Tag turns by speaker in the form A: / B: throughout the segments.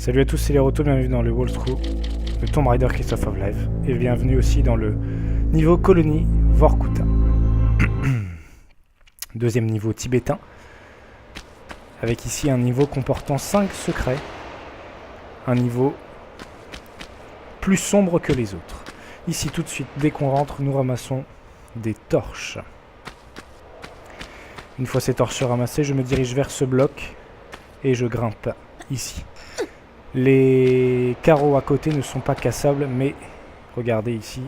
A: Salut à tous, c'est les Rotos, bienvenue dans le walkthrough de Tomb Raider Christophe of Life et bienvenue aussi dans le niveau colonie Vorkuta. Deuxième niveau tibétain, avec ici un niveau comportant 5 secrets, un niveau plus sombre que les autres. Ici tout de suite, dès qu'on rentre, nous ramassons des torches. Une fois ces torches ramassées, je me dirige vers ce bloc et je grimpe ici. Les carreaux à côté ne sont pas cassables, mais regardez ici,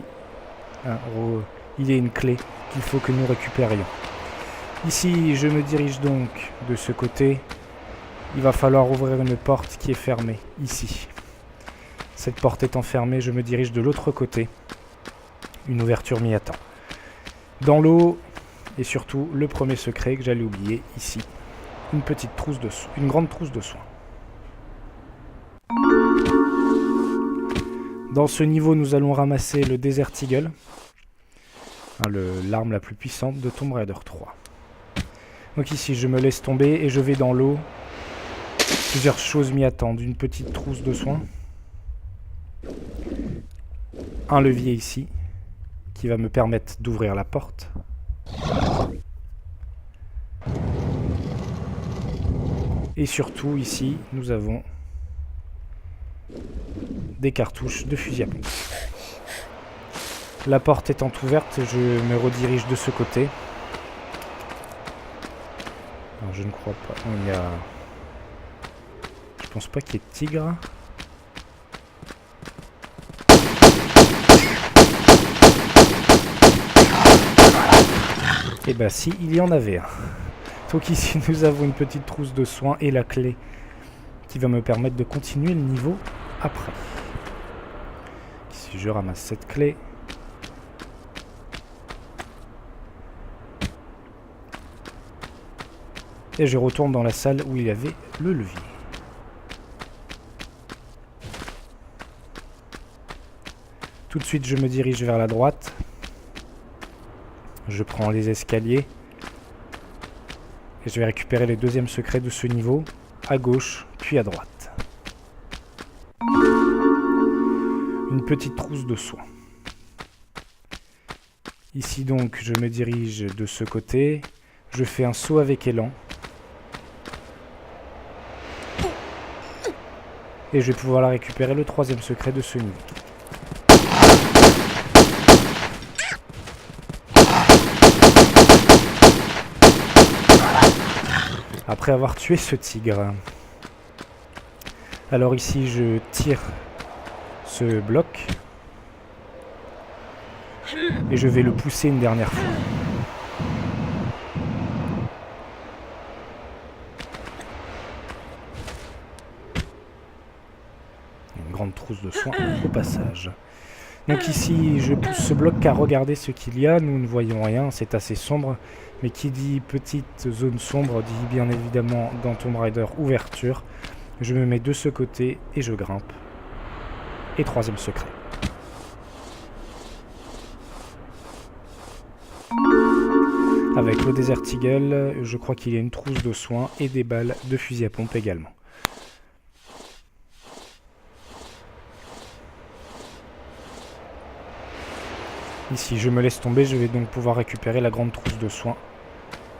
A: il y a une clé qu'il faut que nous récupérions. Ici, je me dirige donc de ce côté. Il va falloir ouvrir une porte qui est fermée, ici. Cette porte étant fermée, je me dirige de l'autre côté. Une ouverture m'y attend. Dans l'eau, et surtout le premier secret que j'allais oublier, ici, une petite trousse de soins, une grande trousse de soins. Dans ce niveau, nous allons ramasser le Desert Eagle, l'arme la plus puissante de Tomb Raider 3. Donc ici, je me laisse tomber et je vais dans l'eau. Plusieurs choses m'y attendent. Une petite trousse de soins. Un levier ici, qui va me permettre d'ouvrir la porte. Et surtout, ici, nous avons des cartouches de fusil à pompe. La porte étant ouverte, je me redirige de ce côté. Alors, je ne crois pas. Il y a... Je pense pas qu'il y ait de tigre. Et bah si, il y en avait un. Donc ici, nous avons une petite trousse de soins et la clé qui va me permettre de continuer le niveau après. Ici, je ramasse cette clé. Et je retourne dans la salle où il y avait le levier. Tout de suite, je me dirige vers la droite. Je prends les escaliers. Et je vais récupérer les deuxièmes secrets de ce niveau, à gauche, puis à droite. Une petite trousse de soins. Ici donc, je me dirige de ce côté. Je fais un saut avec élan. Et je vais pouvoir la récupérer le troisième secret de ce niveau. Après avoir tué ce tigre. Alors ici, je tire ce bloc. Et je vais le pousser une dernière fois. Une grande trousse de soins au passage. Donc ici, je pousse ce bloc car regardez ce qu'il y a. Nous ne voyons rien, c'est assez sombre. Mais qui dit petite zone sombre dit bien évidemment dans Tomb Raider ouverture. Je me mets de ce côté et je grimpe. Et troisième secret. Avec le Desert Eagle, je crois qu'il y a une trousse de soins et des balles de fusil à pompe également. Ici, je me laisse tomber, je vais donc pouvoir récupérer la grande trousse de soins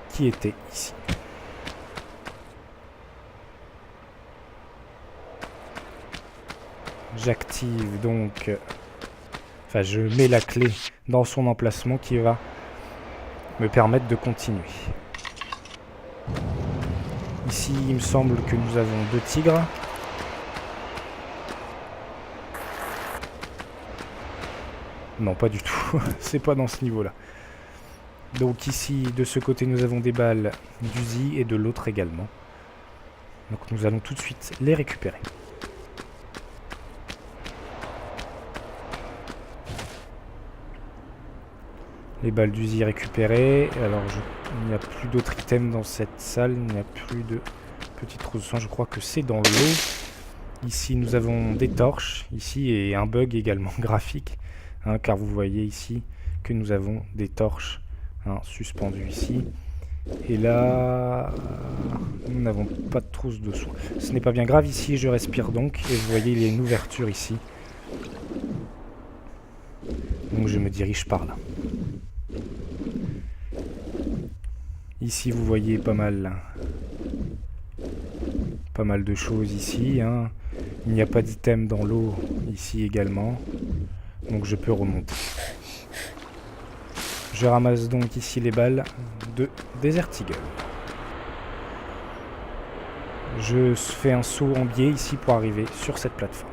A: qui était ici. J'active donc... Enfin, je mets la clé dans son emplacement qui va me permettre de continuer. Ici, il me semble que nous avons 2 tigres. Non, pas du tout. C'est pas dans ce niveau-là. Donc ici, de ce côté, nous avons des balles d'Uzi et de l'autre également. Donc nous allons tout de suite les récupérer. Les balles d'Uzi récupérées. Alors, il n'y a plus d'autres items dans cette salle. Il n'y a plus de petites trousses de soins. Je crois que c'est dans l'eau. Ici, nous avons des torches. Ici, et un bug également graphique. Car vous voyez ici que nous avons des torches suspendues ici. Et là, nous n'avons pas de trousse de soins. Ce n'est pas bien grave, ici je respire donc. Et vous voyez, il y a une ouverture ici. Donc je me dirige par là. Ici vous voyez pas mal de choses ici. Hein. Il n'y a pas d'item dans l'eau ici également. Donc je peux remonter. Je ramasse donc ici les balles de Desert Eagle. Je fais un saut en biais ici pour arriver sur cette plateforme.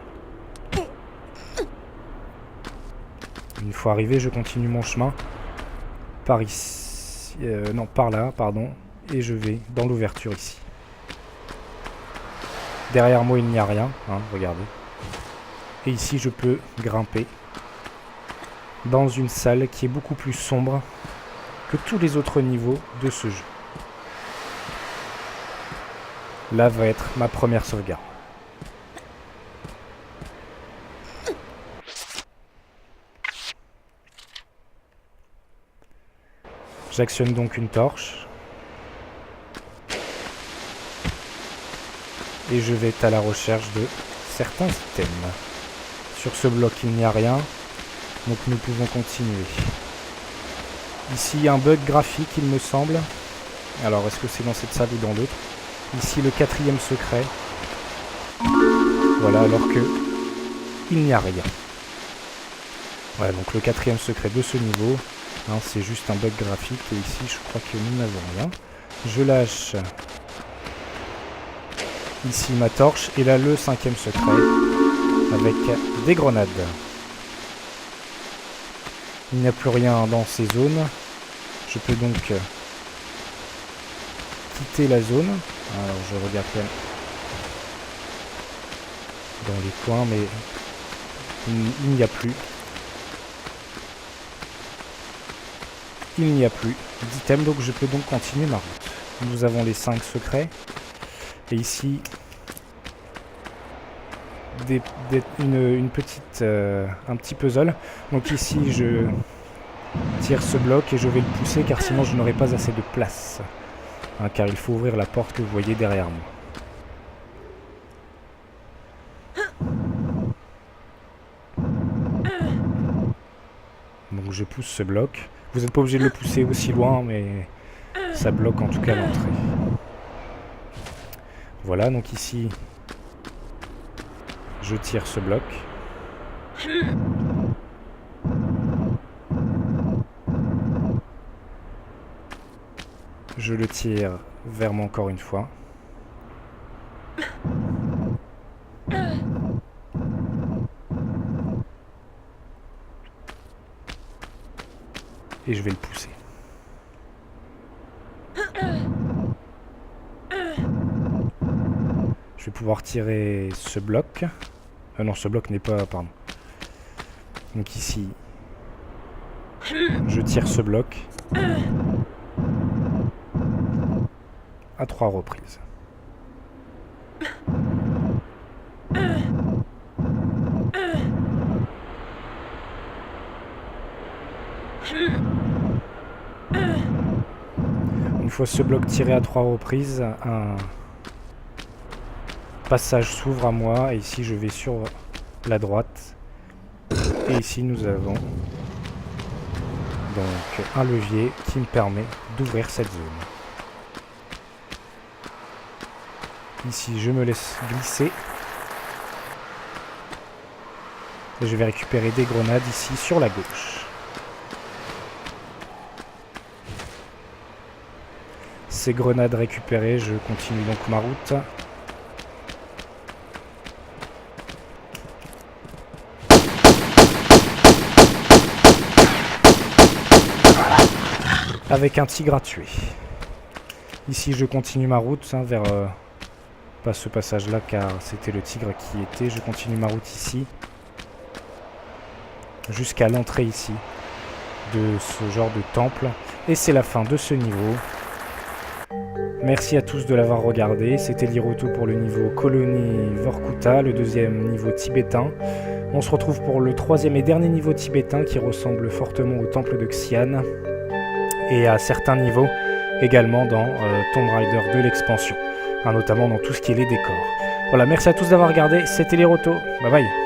A: Une fois arrivé, je continue mon chemin par ici, non par là, pardon, et je vais dans l'ouverture ici. Derrière moi, il n'y a rien, hein, regardez. Et ici, je peux grimper dans une salle qui est beaucoup plus sombre que tous les autres niveaux de ce jeu. Là va être ma première sauvegarde. J'actionne donc une torche. Et je vais être à la recherche de certains items. Sur ce bloc, il n'y a rien. Donc nous pouvons continuer. Ici, il y a un bug graphique, il me semble. Alors, est-ce que c'est dans cette salle ou dans l'autre? Ici, le 4e secret. Voilà, alors que il n'y a rien. Voilà, donc le 4e secret de ce niveau. Hein, c'est juste un bug graphique. Et ici, je crois que nous n'avons rien. Je lâche ici ma torche. Et là, le 5e secret. Avec des grenades. Il n'y a plus rien dans ces zones. Je peux donc quitter la zone. Alors je regarde quand même dans les coins, mais il n'y a plus. Il n'y a plus d'item, donc je peux donc continuer ma route. Nous avons les 5 secrets. Et ici, une petite, un petit puzzle. Donc ici, je tire ce bloc et je vais le pousser car sinon je n'aurai pas assez de place. Hein, car il faut ouvrir la porte que vous voyez derrière moi. Donc je pousse ce bloc. Vous n'êtes pas obligé de le pousser aussi loin, mais ça bloque en tout cas l'entrée. Voilà, donc ici, je tire ce bloc. Je le tire vers moi encore une fois. Et je vais le pousser. Je vais pouvoir tirer ce bloc. Non, ce bloc n'est pas... Pardon. Donc ici, je tire ce bloc. À 3 reprises. Une fois ce bloc tiré à 3 reprises, un passage s'ouvre à moi et ici je vais sur la droite. Et ici nous avons donc un levier qui me permet d'ouvrir cette zone. Ici je me laisse glisser. Et je vais récupérer des grenades ici sur la gauche. Ces grenades récupérées, je continue donc ma route. Avec un tigre à tuer. Ici je continue ma route vers... pas ce passage là car c'était le tigre qui était. Je continue ma route ici. Jusqu'à l'entrée ici de ce genre de temple. Et c'est la fin de ce niveau. Merci à tous de l'avoir regardé. C'était Liroto pour le niveau Colonie Vorkuta, le deuxième niveau tibétain. On se retrouve pour le troisième et dernier niveau tibétain qui ressemble fortement au temple de Xi'an. Et à certains niveaux, également dans Tomb Raider 2 l'expansion, hein, notamment dans tout ce qui est les décors. Voilà, merci à tous d'avoir regardé, c'était les Rotos, bye bye.